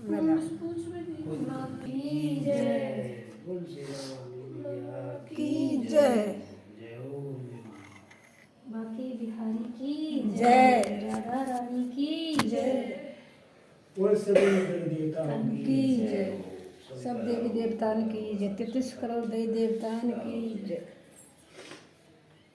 मेला की जय, की जय, बाकी बिहारी की जय, राधा रानी की जय, की जय, सब देवी देवताओं की जय, 33 करोड़ देवी देवताओं की जय।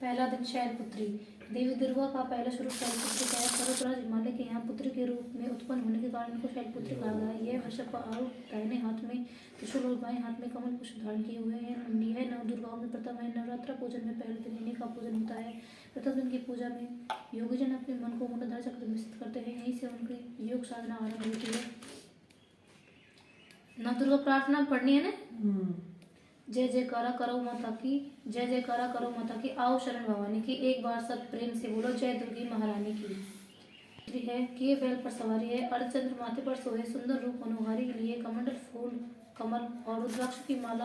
पहला दिन शैलपुत्री। देवी दुर्गा का पहला स्वरूप शैलपुत्री का है। पर्वतराज हिमालय के यहाँ पुत्री के रूप में उत्पन्न होने के कारण इनको शैलपुत्री कहा गया है। यह वृषभ का आरूढ़, दाहिने हाथ में त्रिशूल और बाएं हाथ में कमल पुष्प धारण किए हुए हैं। यह नव दुर्गाओं में प्रथम है। नवरात्र पूजन में पहले दिन इन्हीं का पूजन होता है। प्रथम दिन की पूजा में योगीजन अपने मन को मूलाधार चक्र में स्थित करते हैं। यहीं से उनकी योग साधना आरंभ होती है। नव दुर्गा प्रार्थना पढ़नी है ना। जय जयकारा करो माता की, जय जयकारा करो माता की, आओ शरण भवानी की। एक बार सब प्रेम से बोलो, जय दुर्गी महारानी की। है किए बैल पर सवारी है, अर्धचंद्र माथे पर सोए, सुंदर रूप मनोहारी लिए कमंडल फूल कमल और रुद्राक्ष की माला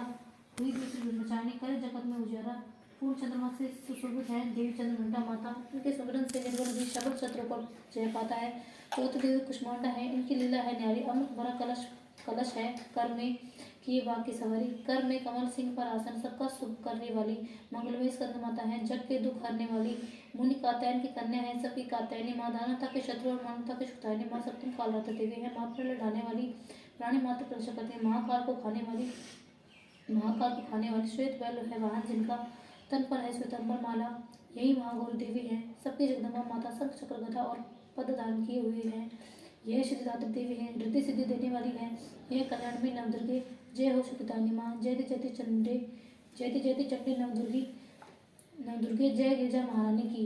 हुई नचाने करे जगत में उजारा। पूर्ण चंद्रमा से सुशोभित है देवी चंद्रघंटा माता। इनके सुगंध से निर्गल भी शब्द शत्रुओं पर जय पाता है। चौथ देवी कुष्मांडा है, इनकी लीला है न्यारी। अमृत भरा कलश है, कर में किए बाग की सवारी। कर में कमल सिंह पर आसन, सबका शुभ करने वाली मंगलमय स्कंद माता है। जग के दुख हरने वाली मुनि कात्यायन की कन्या है, सबकी कात्यायनी माँ। दानवता के शत्रु और मानवता के सुतायनी माँ। सप्तम कालरात्र देवी है, माँ पर लड़ाने वाली प्राणी मात्र प्रदर्शन करती है। महाकाल को खाने वाली श्वेत बैल है वाहन, जिनका तन पर है श्वेतांबर माला। यही महागौरी देवी है, सबकी जगदम्बा माता। शंख चक्र गदा और पद धारण किए हुए हैं। यह सिद्धिदात्री देवी है, रिद्धि सिद्धि देने वाली है। यह कल्याण में नवदुर्गे। जय हो सुखदानी माँ, जयति जयति चंडे, जयति जयति चंडी नवदुर्गे, जय गिरजा महारानी की।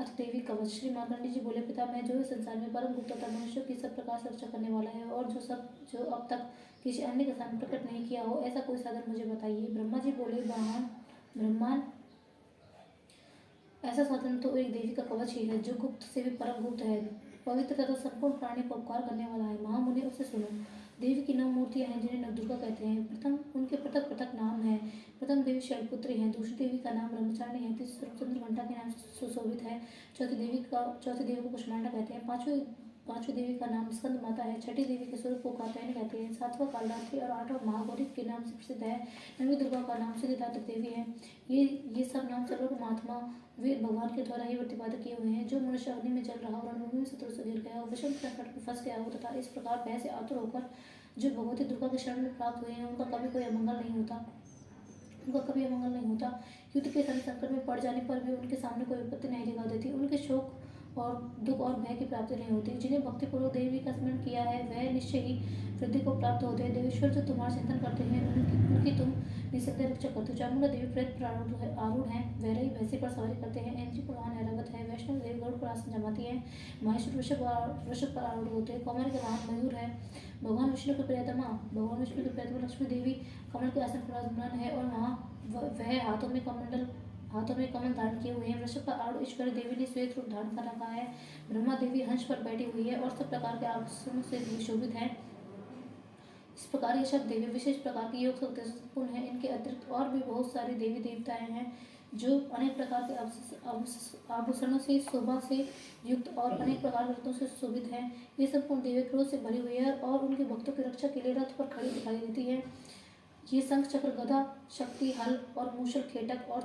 अथ देवी कवच। श्री मार्कंडेय जी बोले, पिता मैं जो इस संसार में परम गुप्त तथा मनुष्यों की सब प्रकार से रक्षा करने वाला है, और जो अब तक किसी अन्य के सामने प्रकट नहीं किया हो, ऐसा कोई साधन मुझे बताइए। ब्रह्मा जी बोले, ब्रह्मांड ऐसा साधन तो एक देवी का कवच ही है, जो गुप्त से भी परम गुप्त है, पवित्र तथा संपूर्ण प्राणी को उपकार करने वाला है। महामुनि उससे सुनो। देवी की 9 मूर्तियां हैं, जिन्हें नवदुर्गा कहते हैं। उनके पृथक पृथक नाम हैं। प्रथम देवी शैलपुत्री है, दूसरी देवी का नाम ब्रह्मचारिणी है, तीसरी स्वरूप चंद्रघंटा के नाम से सुशोभित है, चौथी देवी को कुष्मांडा कहते हैं, पांचवी देवी का नाम स्कंद माता है, छठी देवी के स्वरूप को कात्यायनी कहते हैं, सातवां कालरात्रि और आठवां महागौरी के नाम से प्रसिद्ध है, नवी दुर्गा का नाम सिद्धिदात्री देवी है। ये सब नाम सर्व महात्मा वे भगवान के द्वारा ही प्रतिपादित किए हुए हैं। जो मनुष्य अग्नि में जल रहा हो, रणभूमि में शत्रु से घिर गया हो, विषम संकट में फंस गया हो, तथा इस प्रकार भय से आतुर होकर जो भगवती दुर्गा के शरण में प्राप्त हुए हैं, उनका कभी कोई अमंगल नहीं होता। युद्ध के समय संकट में पड़ जाने पर भी उनके सामने कोई विपत्ति नहीं दिखा देती। उनके शोक और दुख और भय की प्राप्ति नहीं होती। जिन्हें भक्तिपूर्वक देवी का स्मरण किया है, वह निश्चय ही वृद्धि को प्राप्त होते हैं। देवेश्वर जो तुम्हारा चिंतन करते हैं, उनकी तुम निसंदेह रक्षा करते हो। चामुंडा देवी प्रेत पर आरूढ़ है, वैरही भैंसी पर सवारी करते हैं, इंद्री पर वाहन ऐरावत है, वैष्णव देवी गरुड़ पर आसन जमाती है, महेश्वर वृषभ पर आरूढ़ होते हैं, कौमारी का वाहन मयूर है। भगवान विष्णु की प्रियतमा लक्ष्मी देवी कमल के आसन पर विराजमान है, और वह हाथों में कमल धारण किए हुए हैं। वृषभ का आरूढ़ ईश्वरी देवी ने श्वेत रूप धारण कर रखा है। ब्रह्मा देवी हंस पर बैठी हुई है और सब प्रकार के आभूषणों से सुशोभित है। इस प्रकार ये सब देवी विशेष प्रकार की योग शक्ति से संपूर्ण है। इनके अतिरिक्त और भी बहुत सारी देवी देवताएं हैं, जो अनेक प्रकार के आभूषणों से शोभा से युक्त और अनेक प्रकार के रत्नों से सुशोभित है। ये संपूर्ण देवी क्रोध से भरी हुई है और उनके भक्तों की रक्षा के लिए रथ पर खड़ी दिखाई देती है। ये शंख चक्र गदा शक्ति हल और मूषल खेटक और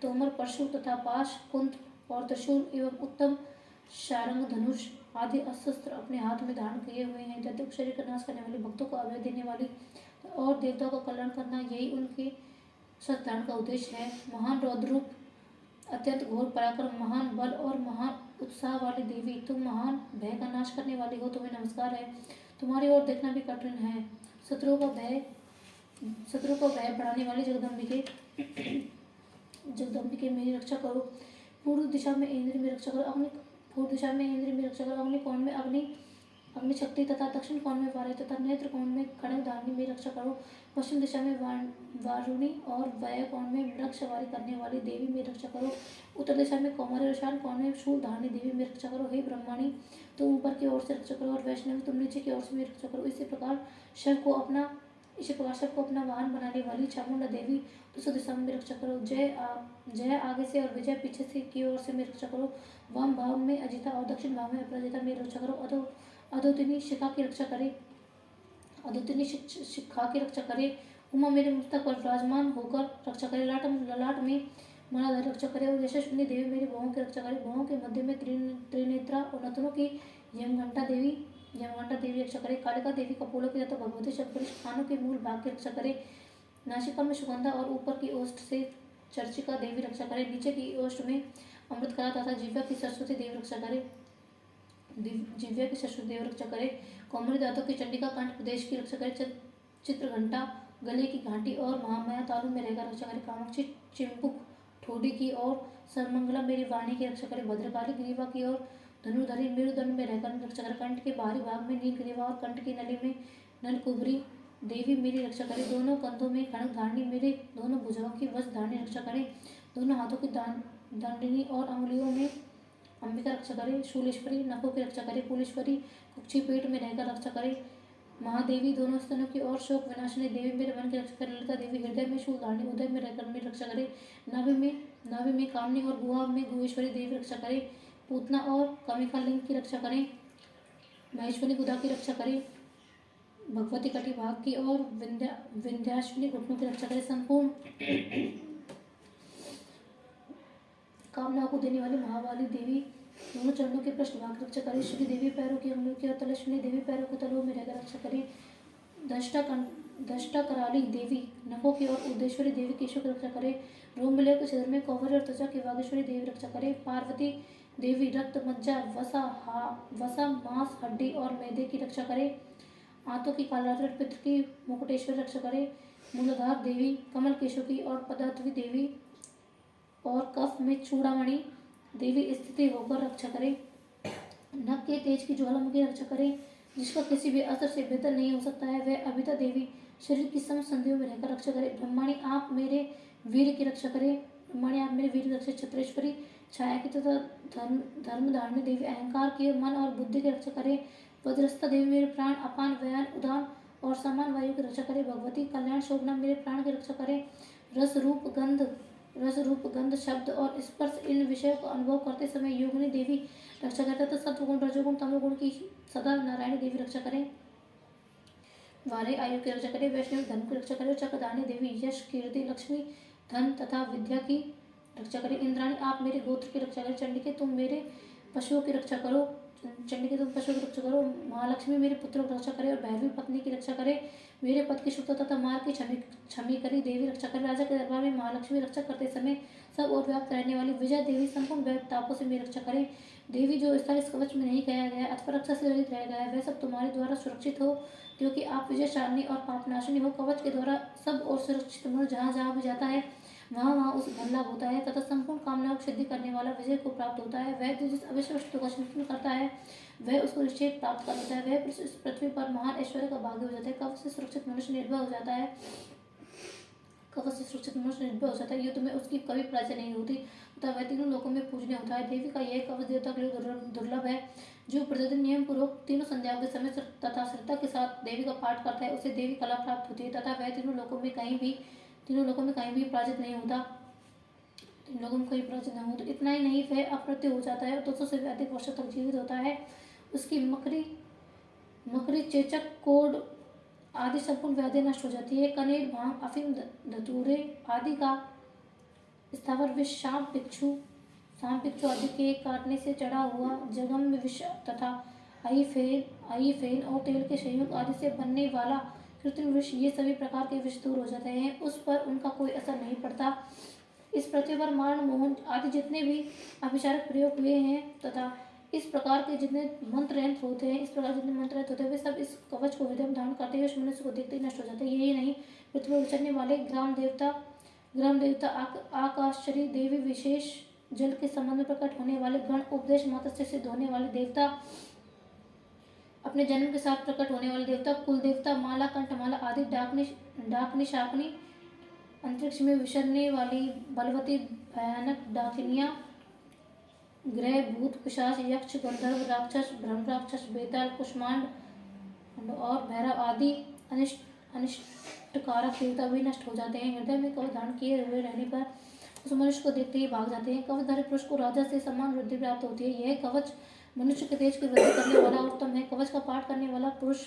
तोमर परशु तथा पाश कुंत्र और त्रिशूल एवं उत्तम शारंग धनुष आदि अस्त्र अपने हाथ में धारण किए हुए हैं। दैत्यों शरीर का नाश करने वाली, भक्तों को अभय देने वाली और देवताओं का कल्याण करना, यही उनके सत्यान का उद्देश्य है। महान रौद्र रूप, अत्यंत घोर पराक्रम, महान बल और महान उत्साह वाली देवी, तुम महान भय का नाश करने वाली हो, तुम्हें नमस्कार है। तुम्हारी ओर देखना भी कठिन है। शत्रुओं को भय बढ़ाने वाली जगदम्बिके मेरी रक्षा करो। पूर्व दिशा में इंद्र में रक्षा करो, अग्नि कोण में अग्नि शक्ति तथा दक्षिण कोण में वायु तथा नेत्र कोण में खड्ग धारणी में रक्षा करो। पश्चिम दिशा में वारुणी और वायु कोण में मृग सवारी करने वाली देवी में रक्षा करो। उत्तर दिशा में कौमारी और ईशान कोण में शूल धारणी देवी में रक्षा करो। हे ब्रह्मणी, तुम ऊपर की ओर से रक्षा करो, और वैष्णवी तुम नीचे की ओर से मेरी रक्षा करो। इसी प्रकार शव को अपना वाहन बनाने वाली चामुंडा देवी दूसरी दिशा में रक्षा करो। जय आगे से और विजय पीछे से की ओर से मेरी रक्षा करो। वाम भाव में अजिता और दक्षिण भाव में अपराजिता मेरी रक्षा करो। अधोदिनी शिखा की रक्षा करे। अद्वितीय शिखा की रक्षा करे। उमा मेरे मस्तक पर विराजमान होकर रक्षा करे। ललाट में मालाधारी रक्षा करे। और यशस्विनी देवी मेरी भुवों की रक्षा करे। भुवों के मध्य में त्रिनेत्रा और नथनों की यमघंटा देवी रक्षा करे। कालिका देवी कपोलों की तथा भगवती शंकरी कानों के मूल भाग की रक्षा करे। नासिका में सुगंधा और ऊपर की ओष्ठ से चर्चिका देवी रक्षा करे। नीचे की ओष्ठ में अमृतकला तथा जिह्वा की सरस्वती देवी रक्षा करे। कोमली दांतों की चंडिका कंठ प्रदेश की रक्षा करे। चित्रघंटा गले की घाटी और महामाया तालु में रहकर रक्षा करे। कामाक्षी चिंबुक ठोडी की और सर्वमंगला मेरी वाणी की रक्षा करे। भद्रकाली ग्रीवा की और धनुधरी मेरुदंड में रहकर रक्षा करे। कंठ के बाहरी भाग में नील ग्रीवा और कंठ की नली में नलकुबरी देवी मेरी रक्षा करे। दोनों कंधों में खड़ग धारणी मेरे दोनों भुजाओं की वज्र धारणी रक्षा करे। दोनों हाथों की दंडिनी और अंगुलियों में अंबिका रक्षा करे। शूलेश्वरी नखों की रक्षा करे। कुलेश्वरी कुक्षी पेट में रहकर रक्षा करे। महादेवी दोनों स्तनों की और शोक विनाशिनी देवी मेरे मन की रक्षा करे। ललिता देवी हृदय में शूलधारणी उदय में रहकर मेरी रक्षा करे। नाभि में कामनी और गुहा में गुहेश्वरी देवी रक्षा करे। पूतना और कामिका लिंग की रक्षा करे। महेश्वरी गुदा की रक्षा करे। भगवती कटी भाग की और विंध्याश्विनी घुटनों की रक्षा करे। संपूर्ण कामना को देने वाली महावाली देवी दोनों चरणों के पृष्ठभाग की रक्षा करे। श्री देवी पैरों की अंगुलियों की और तलस्विनी देवी पैरों के तलुओं में रहकर रक्षा करे। दष्टा कराली देवी नखों की और उद्देश्वरी देवी केशों की रक्षा करे। रोमबिलय के छिद्र में कौवरी और त्वचा की वागेश्वरी देवी रक्षा करे। पार्वती देवी रक्त मज्जा वसा मांस हड्डी और मैदे की रक्षा करे। आंतों की कालरात्रि पितृ की मुकुटेश्वरी रक्षा करे। मूलाधार देवी कमल केशों की और पदार्थवी देवी और कफ में चूड़ामणि देवी स्थिति होकर रक्षा करे। नख के तेज की ज्वालामुखी रक्षा करे। जिसका किसी भी अस्त्र से बेहतर नहीं हो सकता है वह अभिता देवी शरीर की समस्त संधियों में रहकर रक्षा करे। ब्रह्माणी आप मेरे वीर की रक्षा करे। ब्रह्माणी आप मेरे वीर की रक्षा। छत्रेश्वरी छाया की तथा धर्म धारणी देवी अहंकार की मन और बुद्धि की रक्षा करे। वज्रस्था देवी मेरे प्राण अपान व्ययन उदान और समान वायु की रक्षा करे। भगवती कल्याण शोभना मेरे प्राण की रक्षा करे। रस रूप गंध शब्द और स्पर्श इन विषयों का अनुभव करते समय योगिनी देवी रक्षा करता तथा सत्वगुण रजोगुण तमोगुण की सदा नारायणी देवी रक्षा करे। वारे आयु की रक्षा करे। वैष्णव धन की रक्षा करे। चक्रधारणी देवी यश कीर्ति लक्ष्मी धन तथा विद्या की रक्षा करे। इंद्राणी आप मेरे गोत्र की रक्षा करे। चंडिके तुम मेरे पशुओं की रक्षा करो। महालक्ष्मी मेरे पुत्रों की रक्षा करे और भैरवी पत्नी की रक्षा करे। मेरे पद की शुभता तथा मार्ग की क्षमी करी देवी रक्षा करे। राजा के दरबार में महालक्ष्मी रक्षा करते समय सब और व्याप्त रहने वाली विजय देवी संपूर्ण व्यापतापों से मेरी रक्षा करे। देवी जो स्थल इस कवच में नहीं गया गया अथवा रक्षा से रहित रह गया वह सब तुम्हारे द्वारा सुरक्षित हो, क्योंकि आप विजय शालिनी और पापनाशिनी हो। कवच के द्वारा सब और सुरक्षित मनुष्य जहाँ जहाँ भी जाता है वहाँ वहाँ उस धन लाभ होता है तथा संपूर्ण कामनाओं की सिद्धि करने वाला विजय को प्राप्त होता है। वह जिस अवश्य वस्तु का चिंतन करता है वह उसको निश्चय प्राप्त कर लेता है। वह इस पृथ्वी पर महान ऐश्वर्य का भागी हो जाता है। कवच से सुरक्षित मनुष्य निर्भय हो जाता है। युद्ध में उसकी कभी पराजय नहीं होती तथा वह तीनों लोकों में पूजनीय होता है। देवी का यह कवच देवता के लिए दुर्लभ है। जो प्रतिदिन नियम पूर्वक तीनों संध्याओं के समय तथा श्रद्धा के साथ देवी का पाठ करता है उसे देवी कला प्राप्त होती है तथा वह तीनों लोकों में कहीं भी पराजित नहीं होता। इतना ही नहीं वह अप्रत्यय हो जाता है और 200 से भी अधिक वर्षों तक जीवित होता है। उसकी मकरी चेचक कोड आदि संपूर्ण व्याधि नष्ट हो जाती है। कनेर भांग अफीम धतूरे आदि का स्थावर विष सांप बिच्छू आदि के काटने से चढ़ा हुआ जगम विष तथा आई फेन और तेल के संयोग आदि से बनने वाला कृत्रिम विष ये सभी प्रकार के विष दूर हो जाते हैं। उस पर उनका कोई असर नहीं पड़ता। इस पृथ्वी पर मारण मोहन आदि जितने भी अभिचारक प्रयोग हुए हैं तथा इस प्रकार के जितने मंत्र यंत्र होते हैं वे सब इस कवच को हृदय में धारण करते हुए उस मनुष्य को देखते ही नष्ट हो जाते हैं। यही नहीं, पृथ्वी पर उचरने वाले ग्राम देवता आकाशचरी देवी विशेष जल के संबंध में प्रकट होने वाले गण उपदेश माता से सिद्ध होने वाले देवता अपने जन्म के साथ प्रकट होने वाले देवता कुल देवता माला कंठमाला आदि डाकनी शाकनी अंतरिक्ष में विचरने वाली बलवती भयानक डाकिनियां ग्रह भूत पिशाच यक्ष गंधर्व राक्षस ब्रह्म राक्षस बेताल कुष्मांड और भैरव आदि अनिष्टकारक देवता भी नष्ट हो जाते हैं। हृदय में कवच धारण किए हुए रहने पर उस मनुष्य को देखते ही भाग जाते हैं। कवचधारी पुरुष को राजा से समान वृद्धि प्राप्त होती है। यह कवच मनुष्य के तेज की वृद्धि करने वाला उत्तम है। कवच का पाठ करने वाला पुरुष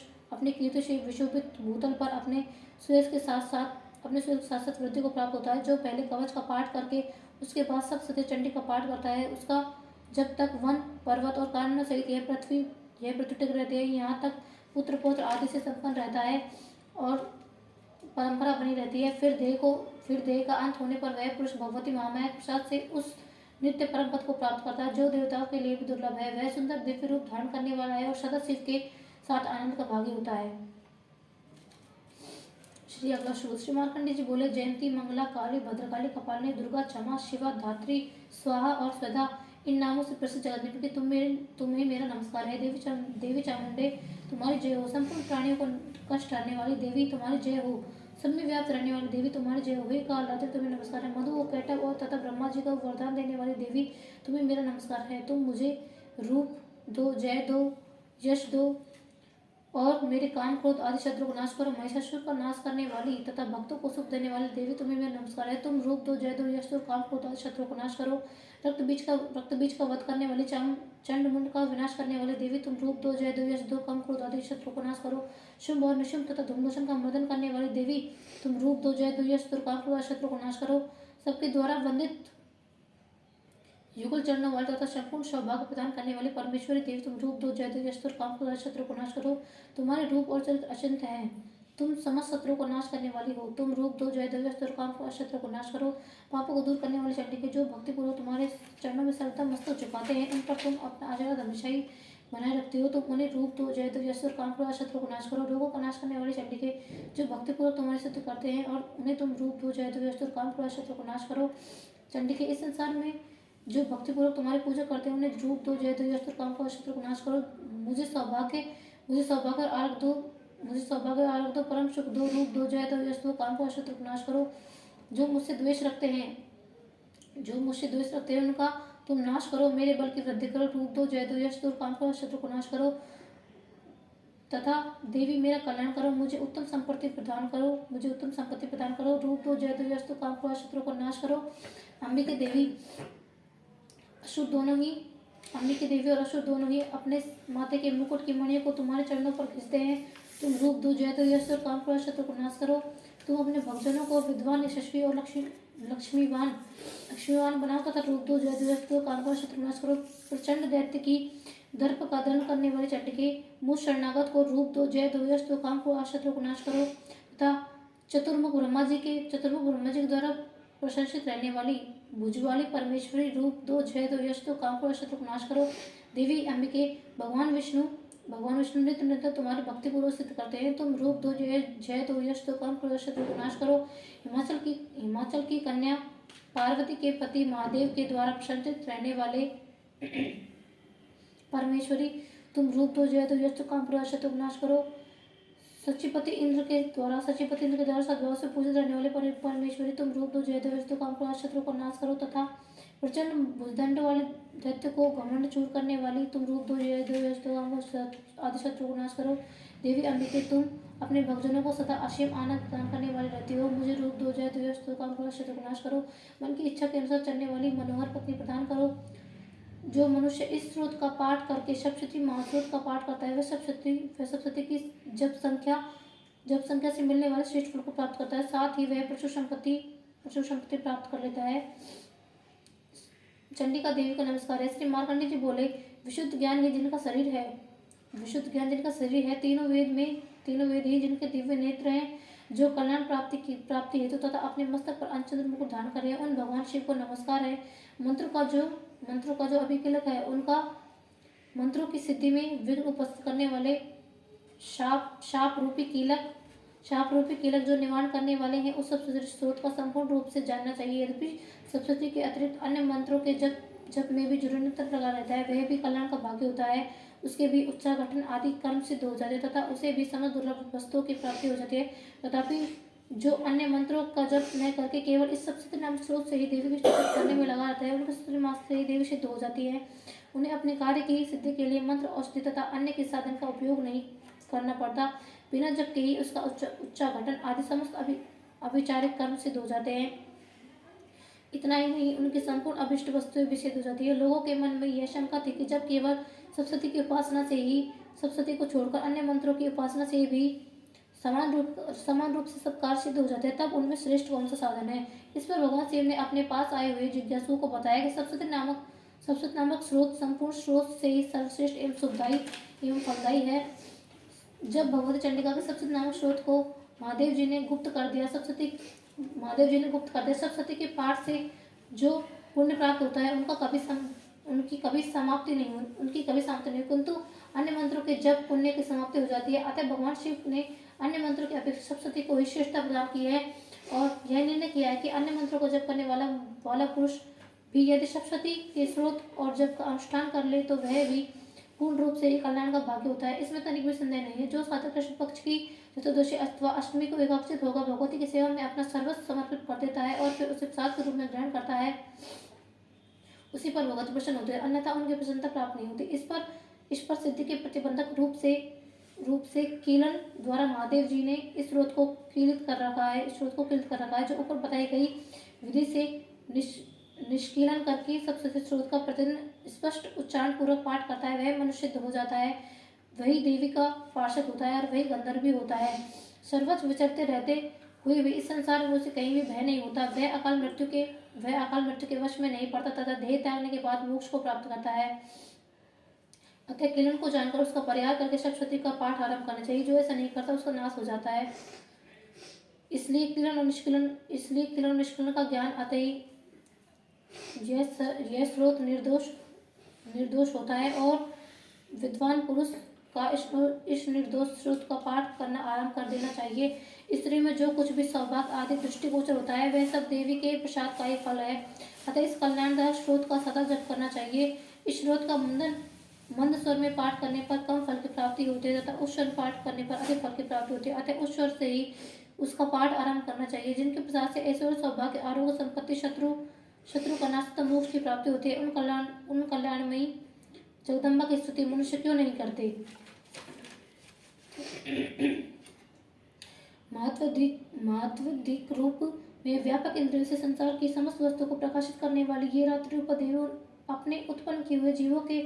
अपने कीर्ति से विशोभित भूतल पर अपने सुयश के साथ साथ वृद्धि को प्राप्त होता है। जो पहले कवच का पाठ करके उसके बाद सप्तशती चंडी का पाठ करता है, उसका जब तक वन पर्वत और कानन सहित यह पृथ्वी टिक रहती है, यहाँ तक पुत्र पौत्र आदि से संपन्न रहता है और परंपरा बनी रहती है। फिर देह का अंत होने पर वह पुरुष भगवती महामाया के प्रसाद से उस नित्य परम पद को प्राप्त करता है, जो देवताओं के लिए भी दुर्लभ है। वह सुंदर दिव्य रूप धारण करने वाला है और सदा शिव के साथ आनंद का भागी होता है। श्री अगला श्लोक। श्री मार्कंडेय जी बोले, जयंती, मंगला, काली, भद्रकाली, कपालिनी, दुर्गा, क्षमा, शिवा, धात्री, स्वाहा और स्वधा, इन नामों से प्रसिद्ध जगदम्बिके तुम्हें मेरा नमस्कार है। देवी चामुंडे तुम्हारी जय हो। संपूर्ण प्राणियों को कष्ट हरने वाली देवी तुम्हारी जय हो। सब में व्याप्त रहने वाली देवी तुम्हारी जय हो। हे कालरात्रि तुम्हें नमस्कार है। मधु और कैटव और तथा ब्रह्मा जी का वरदान देने वाली देवी तुम्हें मेरा नमस्कार है। तुम मुझे रूप दो, जय दो, यश दो और मेरे काम क्रोध आदि शत्रु को नाश करो। महिषासुर का नाश करने वाली तथा भक्तों को सुख देने वाली देवी तुम्हें मेरा नमस्कार है। तुम रूप दो, जय दो, यश दो, काम क्रोध आदि शत्रु को नाश करो। रक्त बीज का वध करने वाली, चंड मुंड का विनाश करने वाली देवी तुम रूप दो, जय दो, यश दो, काम क्रोध आदि शत्रु को नाश करो। शुंभ और निशुंभ तथा धूम्रदूषण का मर्दन करने वाली देवी तुम रूप दो, जय दो, यश दो, काम क्रोध आदि शत्रु को नाश करो। सबके द्वारा वंदित युगल चरणों वाले तथा संपूर्ण सौभाग्य प्रदान करने वाली परमेश्वरी देवी तुम रूप दो, जय दो, यश दो, काम क्रोध आदि शत्रु को नाश करो। तुम्हारे रूप और चरित्र अचिंत्य है। तुम समस्त शत्रुओं को नाश करने वाली हो। तुम रूप दो, जय दो, यश दो, काम क्रोध आदि शत्रु को नाश करो। पापों को दूर करने वाली चंडिके, जो भक्तिपूर्वक तुम्हारे चरणों में सर्वदा मस्तक झुकाते हैं, उन पर तुम अपना आशीर्वाद हमेशा ही बनाए रखते हो। तुम उन्हें रूप दो, जय दो, यश दो, काम क्रोध आदि शत्रु को नाश करो। रोगों का नाश करने वाली चंडिके, जो भक्तिपूर्वक तुम्हारी स्तुति करते हैं और उन्हें तुम रूप दो, जय दो, यश दो, काम क्रोध आदि शत्रु को नाश करो। चंडिके, इस संसार में जो भक्तिपूर्वक तुम्हारी पूजा करते हैं, उन्हें रूप दो, जय दो, यश दो, काम क्रोध आदि शत्रु को नाश करो। मुझे सौभाग्य और आरोग्य दो, परम सुख दो, रूप दो, जय दो, यश दो, काम क्रोध आदि शत्रु को नाश करो। जो मुझसे द्वेष रखते हैं उनका तुम नाश करो। मेरे बल की वृद्धि करो। रूप दो, जय दो, यश दो, काम क्रोध आदि शत्रु को नाश करो। तथा देवी मेरा कल्याण करो। मुझे उत्तम संपत्ति प्रदान करो। रूप दो, जय दो, यश दो, काम क्रोध आदि शत्रु को नाश करो। अंबिके देवी और असुर दोनों ही अपने माथे के मुकुट की मणियों को तुम्हारे चरणों पर खींचते हैं। तुम रूप दो, जय दो, यश दो, काम क्रोध आदि शत्रु को नाश करो। तुम अपने भक्तजनों को विद्वान, यशस्वी और लक्ष्मीवान बनाओ तथा रूप दो, जय दो, यश दो, काम क्रोध आदि शत्रु को नाश करो। प्रचंड दैत्य की दर्प का दंड करने वाली चंडिके, मुझ शरणागत को रूप दो, जय दो, यश दो, काम क्रोध आदि शत्रु को नाश करो। तथा चतुर्मुख ब्रह्मा जी के द्वारा प्रशंसित रहने वाली भुजवाली परमेश्वरी, रूप दो, जय दो, यश दो, काम क्रोध आदि शत्रु को नाश करो। देवी अंबिके, भगवान विष्णु नित्य निरंतर तुम्हारी भक्ति पूर्वक सिद्ध करते हैं। तुम रूप दो, जय दो, यश दो, काम क्रोध आदि शत्रु को नाश करो। हिमाचल की कन्या पार्वती के पति महादेव के द्वारा प्रशंसित रहने वाले परमेश्वरी, तुम रूप दो, जय दो, यश दो, काम क्रोध आदि शत्रु को नाश करो। सचिपति इंद्र के द्वारा सद्भाव से पूजित रहने वाले परमेश्वरी, तुम रूप दो, जय दो, यश दो, काम क्रोध आदि शत्रु को नाश करो। तथा प्रचंड भुजदंड वाले दैत्य को घमंड चूर करने वाली, तुम रूप दो, जय दो, यश दो, काम क्रोध आदि शत्रु को नाश करो। देवी अंबिके, तुम अपने भक्तजनों को सदा असीम आनंद प्रदान करने वाली रहती हो। मुझे रूप दो, जय दो, यश दो, काम क्रोध आदि शत्रु को नाश करो। मन की इच्छा के अनुसार चलने वाली मनोहर पत्नी प्रदान करो। जो मनुष्य इस स्रोत का पाठ करके सप्तशती महास्रोत का पाठ करता है, वह सप्तशती की जब संख्या से मिलने वाले श्रेष्ठ फल को प्राप्त करता है। साथ ही वह प्रचुर संपत्ति प्राप्त कर लेता है। चंडिका देवी का नमस्कार है। श्री मार्कंडेय जी बोले, विशुद्ध ज्ञान ही जिनका शरीर है, तीनों वेद ही जिनके दिव्य नेत्र हैं, जो कल्याण प्राप्ति हेतु तथा अपने मस्तक पर अंचंद्र मुकुट धारण करे, उन भगवान शिव को नमस्कार है। मंत्रों का जो अभिकलक है, उनका मंत्रों की सिद्धि में विघ्न उपस्थित करने वाले शाप रूपी कीलक जो निवारण करने वाले हैं, उस सप्तशती स्रोत का संपूर्ण रूप से जानना चाहिए। यद्यपि सप्तशती के अतिरिक्त अन्य मंत्रों के जप में भी जो निरंतर लगा रहता है, वह भी कल्याण का भाग्य होता है। उसके भी उच्चाघटन आदि कर्म सिद्ध हो जाते हैं तथा उसे भी समस्त दुर्लभ वस्तुओं की प्राप्ति हो जाती है। तथापि जो अन्य मंत्रों का जप न करके केवल इस सप्तशती नाम स्रोत से ही देवी की स्तुति करने में लगा रहता है, उनके स्तुति मात्र से ही देवी सिद्ध हो जाती है। उन्हें अपने कार्य की सिद्धि के लिए मंत्र, औषधि तथा अन्य के साधन का उपयोग नहीं करना पड़ता। बिना जप के ही उसका उच्चाघटन आदि समस्त अभिचारिक कर्म सिद्ध हो जाते हैं। इतना ही नहीं, उनकी संपूर्ण अभिष्ट वस्तुएं भी सिद्ध हो जाती है। लोगों के मन में यह शंका थी कि जब केवल सप्तशती की उपासना से ही सप्तशती को छोड़कर अन्य मंत्रों की उपासना से भी समान रूप से सब कार्य सिद्ध हो जाते हैं, तब उनमें श्रेष्ठ कौन सा साधन है? इस पर भगवान शिव ने अपने पास आए हुए जिज्ञासुओं को बताया कि सप्तशती नामक स्रोत संपूर्ण स्रोत से ही सर्वश्रेष्ठ एवं सुखदायी एवं फलदायी है। जब भगवती चंडिका के सप्तशती नामक स्रोत को महादेव जी ने गुप्त कर दिया, सप्तशती के पाठ से जो पुण्य प्राप्त होता है उनकी कभी समाप्ति नहीं हुई, किंतु अन्य मंत्रों के जब पुण्य की समाप्ति हो जाती है। अतः भगवान शिव ने अन्य मंत्रों की अपेक्षा सप्तशती को ही श्रेष्ठता प्रदान की है और यह निर्णय किया है कि अन्य मंत्रों को जप करने वाला पुरुष भी यदि सप्तशती के स्रोत और जप का अनुष्ठान कर ले तो वह भी पूर्ण रूप से कल्याण का भाग्य होता है। इसमें तनिक भी संदेह नहीं है। जो साधक कृष्ण पक्ष की चतुर्दशी अथवा अष्टमी को एकाग्रचित होकर भगवती की सेवा में अपना सर्वस्व समर्पित कर देता है और फिर उसे प्रसाद के रूप में ग्रहण करता है, उसी पर भगवती प्रसन्न होते हैं, अन्यथा उनकी प्रसन्नता प्राप्त नहीं होती। इस पर सिद्धि के प्रतिबंधक रूप से कीलन द्वारा महादेव जी ने इस स्रोत को कीलित कर रखा है, जो ऊपर बताई गई विधि से निष्कीलन करके सप्तशती स्रोत का प्रतिदिन स्पष्ट उच्चारण पूर्वक पाठ करता है, वह मनुष्य सिद्ध हो जाता है, वही देवी का पार्षद होता है और वही गंधर्व भी होता है। सर्वत्र विचरते रहते हुए भी इस संसार में उसे कहीं भी भय नहीं होता। वह अकाल मृत्यु के वश में नहीं पड़ता तथा देह त्यागने के बाद मोक्ष को प्राप्त करता है। अतः कीलन को जानकर उसका परिहार करके सप्तशती का पाठ आरंभ करना चाहिए। जो ऐसा नहीं करता उसका नाश हो जाता है। इसलिए कीलन और निष्कीलन का ज्ञान आते ही यह स्रोत निर्दोष होता है और विद्वान पुरुष का इस निर्दोष स्रोत का पाठ करना आरंभ कर देना चाहिए। स्त्री में जो कुछ भी सौभाग्य आदि दृष्टिगोचर होता है वह सब देवी के प्रसाद का ही फल है। अतः इस कल्याणदायक स्रोत का सदा जप करना चाहिए। इस स्रोत का मंद स्वर में पाठ करने पर कम फल की प्राप्ति होती है तथा उच्च स्वर पाठ करने पर अधिक फल की प्राप्ति होती है। अतः उच्च स्वर से ही उसका पाठ आरंभ करना चाहिए। जिनके प्रसाद से ऐश्वर्य, सौभाग्य, आरोग्य, संपत्ति, शत्रु का नाश तथा मोक्ष की प्राप्ति होती है, उन कल्याणमयी जगदम्बा की स्तुति मनुष्य क्यों नहीं करते? महत्वाधिक रूप में व्यापक इंद्रियों से संसार की समस्त वस्तु को प्रकाशित करने वाली ये रात्रि रूप देवी अपने उत्पन्न किए हुए जीवों के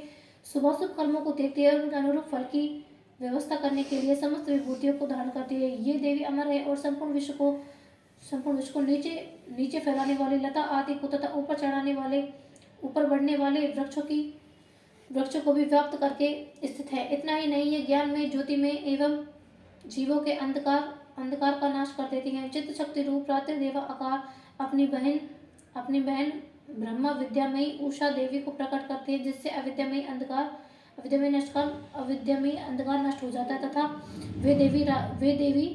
शुभाशुभ कर्मों को देखती है और उनके अनुरूप फल की व्यवस्था करने के लिए समस्त विभूतियों को धारण करती है। ये देवी अमर है और संपूर्ण विश्व को नीचे फैलाने वाली लता आदि को तथा ऊपर बढ़ने वाले वृक्षों को भी व्याप्त करके स्थित है। इतना ही नहीं, ये ज्ञान में, ज्योति में एवं जीवों के अंधकार का नाश कर देती है। चित्त शक्ति रूप रात्रि देवा आकार अपनी बहन ब्रह्मा विद्यामयी उषा देवी को प्रकट करते हैं, जिससे अविद्यामयी अंधकार नष्ट हो जाता है तथा वे देवी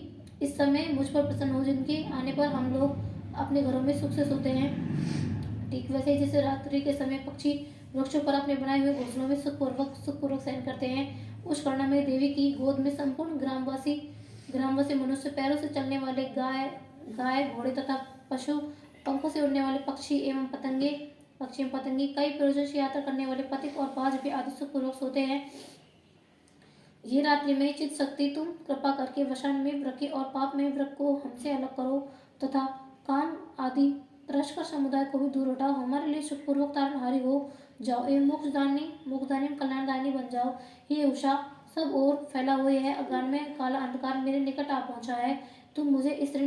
इस समय मुझ पर प्रसन्न हो, जिनके आने पर हम लोग अपने घरों में सुख से सोते हैं। ठीक वैसे ही जैसे रात्रि के समय पक्षी वृक्षों पर अपने बनाए हुए घोंसलों में सुखपूर्वक शयन करते हैं, उस करुणामयी देवी की गोद में संपूर्ण ग्रामवासी मनुष्य, पैरों से चलने वाले गाय घोड़े तथा पशु, पंखों से उड़ने वाले पक्षी एवं पतंगे, कई प्रयोजन से यात्रा करने वाले पथिक और बाज भी आदि सुखपूर्वक सोते हैं। ये रात्रि में चित्त शक्ति, तुम कृपा करके वशन में वृक्ष और पाप में वृक्ष को हमसे अलग करो तथा काम आदि परस्पर समुदाय को भी दूर हटाओ, हमारे लिए सुखपूर्वक तारणहारी हो जाओ एवं मोक्षदानी कल्याणदायिनी बन जाओ। हे उषा, सब ओर फैला हुए है अज्ञान में काला अंधकार मेरे निकट आ पहुंचा है। तुम मुझे इससे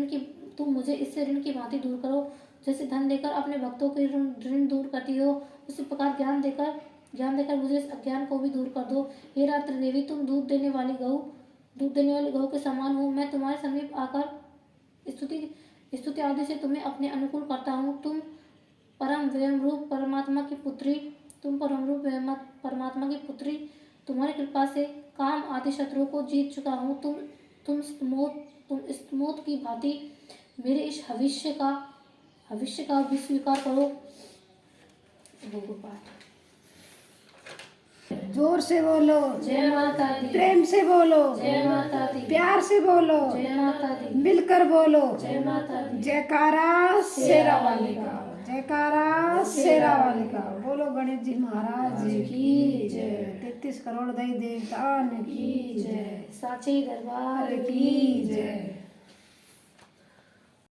ऋण की भांति दूर करो, जैसे धन देकर अपने भक्तों के ऋण दूर करती हो, उसी प्रकार ज्ञान देकर मुझे इस अज्ञान को भी दूर कर दो। हे रात्रि देवी, तुम दूध देने वाली गऊ के समान हो। मैं तुम्हारे समीप आकर स्तुति आदि से तुम्हें अपने अनुकूल करता हूँ। तुम परम रूप परमात्मा की पुत्री, तुम्हारी कृपा से काम आदि शत्रुओं को जीत चुका हूँ। तुम स्तमोत की भांति मेरे इस भविष्य का भी स्वीकार करो। जोर से बोलो, जय माता दी। प्रेम से बोलो, जय माता दी। प्यार से बोलो, जय माता दी। मिलकर बोलो, जय माता दी। जयकारा शेरा वाले का, जयकारा शेरा वाले का। बोलो गणेश जी महाराज की जय, 33 करोड़ दई देवतान की जय, साचे दरबार की जय।